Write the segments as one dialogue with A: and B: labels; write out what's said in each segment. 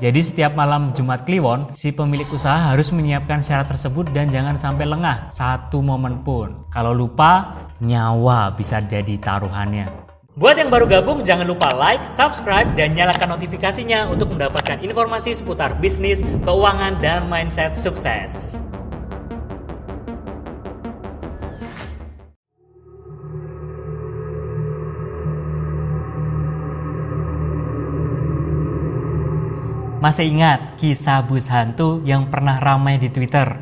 A: Jadi setiap malam Jumat Kliwon, si pemilik usaha harus menyiapkan syarat tersebut dan jangan sampai lengah satu momen pun. Kalau lupa, nyawa bisa jadi taruhannya. Buat yang baru gabung, jangan lupa like, subscribe, dan nyalakan notifikasinya untuk mendapatkan informasi seputar bisnis, keuangan, dan mindset sukses. Masih ingat kisah bus hantu yang pernah ramai di Twitter?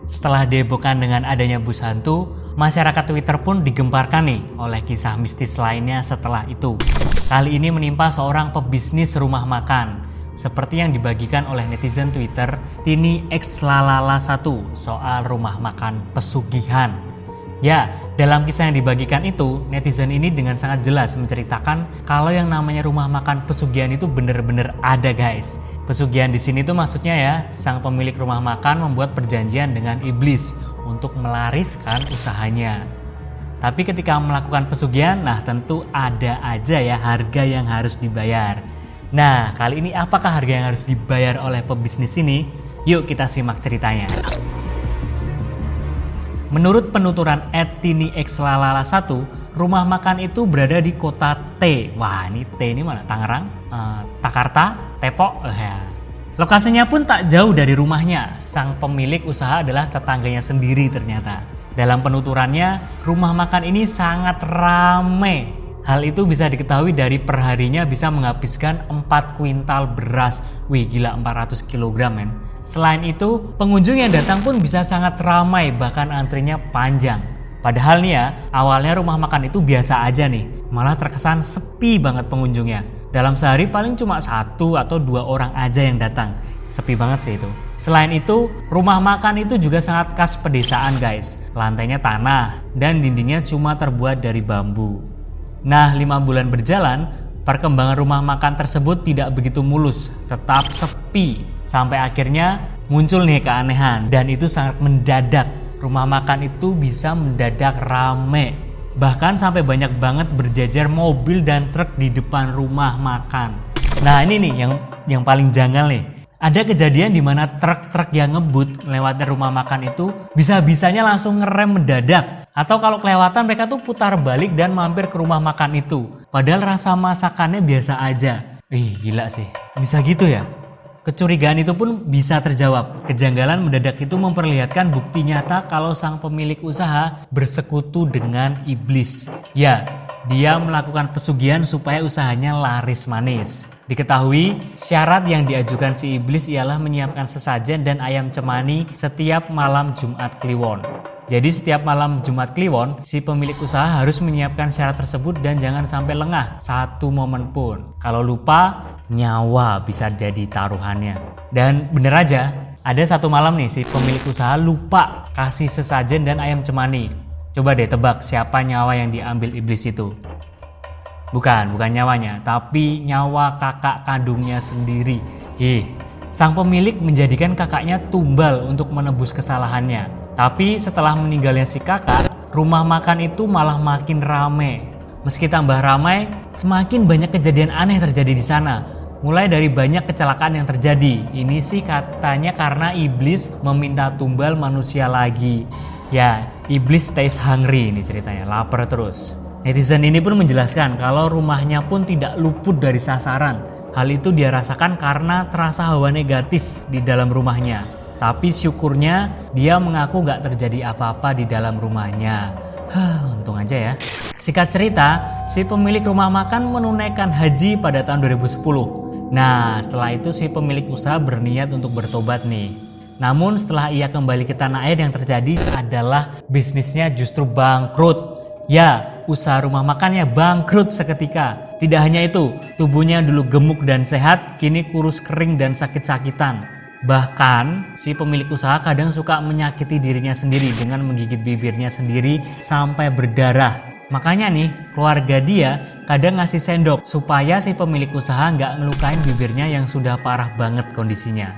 A: Setelah dihebohkan dengan adanya bus hantu, masyarakat Twitter pun digemparkan nih oleh kisah mistis lainnya setelah itu. Kali ini menimpa seorang pebisnis rumah makan, seperti yang dibagikan oleh netizen Twitter Tini X Lalala 1 soal rumah makan pesugihan. Ya, dalam kisah yang dibagikan itu, netizen ini dengan sangat jelas menceritakan kalau yang namanya rumah makan pesugihan itu bener-bener ada, guys. Pesugihan di sini tuh maksudnya ya, sang pemilik rumah makan membuat perjanjian dengan iblis untuk melariskan usahanya. Tapi ketika melakukan pesugihan, nah tentu ada aja ya harga yang harus dibayar. Nah, kali ini apakah harga yang harus dibayar oleh pebisnis ini? Yuk kita simak ceritanya. Menurut penuturan @tiniXlalala1, rumah makan itu berada di kota T. Wah, ini T ini mana? Tangerang, Takarta, Tepok. Lokasinya pun tak jauh dari rumahnya. Sang pemilik usaha adalah tetangganya sendiri ternyata. Dalam penuturannya, rumah makan ini sangat ramai. Hal itu bisa diketahui dari perharinya bisa menghabiskan 4 kuintal beras. Wih, gila, 400 kg men. Selain itu, pengunjung yang datang pun bisa sangat ramai, bahkan antrinya panjang. Padahal nih ya, awalnya rumah makan itu biasa aja nih, malah terkesan sepi banget pengunjungnya. Dalam sehari paling cuma 1 atau 2 orang aja yang datang. Sepi banget sih itu. Selain itu, rumah makan itu juga sangat khas pedesaan, guys. Lantainya tanah dan dindingnya cuma terbuat dari bambu. Nah, 5 bulan berjalan, perkembangan rumah makan tersebut tidak begitu mulus, tetap sepi. Sampai akhirnya muncul nih keanehan, dan itu sangat mendadak. Rumah makan itu bisa mendadak rame. Bahkan sampai banyak banget berjajar mobil dan truk di depan rumah makan. Nah, ini nih yang paling janggal nih. Ada kejadian di mana truk-truk yang ngebut lewatnya rumah makan itu bisa-bisanya langsung ngerem mendadak. Atau kalau kelewatan mereka tuh putar balik dan mampir ke rumah makan itu. Padahal rasa masakannya biasa aja. Gila sih. Bisa gitu ya? Kecurigaan itu pun bisa terjawab. Kejanggalan mendadak itu memperlihatkan bukti nyata kalau sang pemilik usaha bersekutu dengan iblis. Ya, dia melakukan pesugihan supaya usahanya laris manis. Diketahui, syarat yang diajukan si iblis ialah menyiapkan sesajen dan ayam cemani setiap malam Jumat Kliwon. Jadi setiap malam Jumat Kliwon, si pemilik usaha harus menyiapkan syarat tersebut dan jangan sampai lengah satu momen pun. Kalau lupa, nyawa bisa jadi taruhannya. Dan bener aja, ada satu malam nih si pemilik usaha lupa kasih sesajen dan ayam cemani. Coba deh tebak siapa nyawa yang diambil iblis itu. Bukan nyawanya, tapi nyawa kakak kandungnya sendiri. Sang pemilik menjadikan kakaknya tumbal untuk menebus kesalahannya. Tapi setelah meninggalnya si kakak, rumah makan itu malah makin ramai. Meski tambah ramai, semakin banyak kejadian aneh terjadi di sana. Mulai dari banyak kecelakaan yang terjadi. Ini sih katanya karena iblis meminta tumbal manusia lagi. Ya, iblis stays hungry ini ceritanya, lapar terus. Netizen ini pun menjelaskan kalau rumahnya pun tidak luput dari sasaran. Hal itu dia rasakan karena terasa hawa negatif di dalam rumahnya. Tapi syukurnya dia mengaku gak terjadi apa-apa di dalam rumahnya. Untung aja ya. Singkat cerita, si pemilik rumah makan menunaikan haji pada tahun 2010. Nah, setelah itu si pemilik usaha berniat untuk bertobat nih. Namun setelah ia kembali ke tanah air, yang terjadi adalah bisnisnya justru bangkrut. Ya, usaha rumah makannya bangkrut seketika. Tidak hanya itu, tubuhnya dulu gemuk dan sehat, kini kurus kering dan sakit-sakitan. Bahkan, si pemilik usaha kadang suka menyakiti dirinya sendiri dengan menggigit bibirnya sendiri sampai berdarah. Makanya nih, keluarga dia kadang ngasih sendok supaya si pemilik usaha nggak ngelukain bibirnya yang sudah parah banget kondisinya.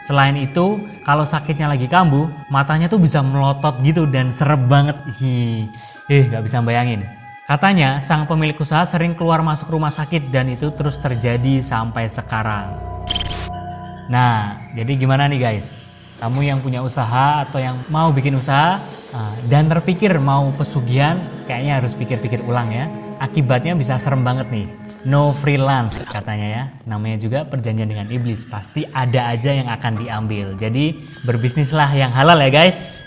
A: Selain itu, kalau sakitnya lagi kambuh, matanya tuh bisa melotot gitu dan serem banget. Nggak bisa bayangin. Katanya, sang pemilik usaha sering keluar masuk rumah sakit dan itu terus terjadi sampai sekarang. Nah, jadi gimana nih guys? Kamu yang punya usaha atau yang mau bikin usaha dan terpikir mau pesugihan, kayaknya harus pikir-pikir ulang ya. Akibatnya bisa serem banget nih. No freelance katanya ya. Namanya juga perjanjian dengan iblis. Pasti ada aja yang akan diambil. Jadi berbisnislah yang halal ya guys.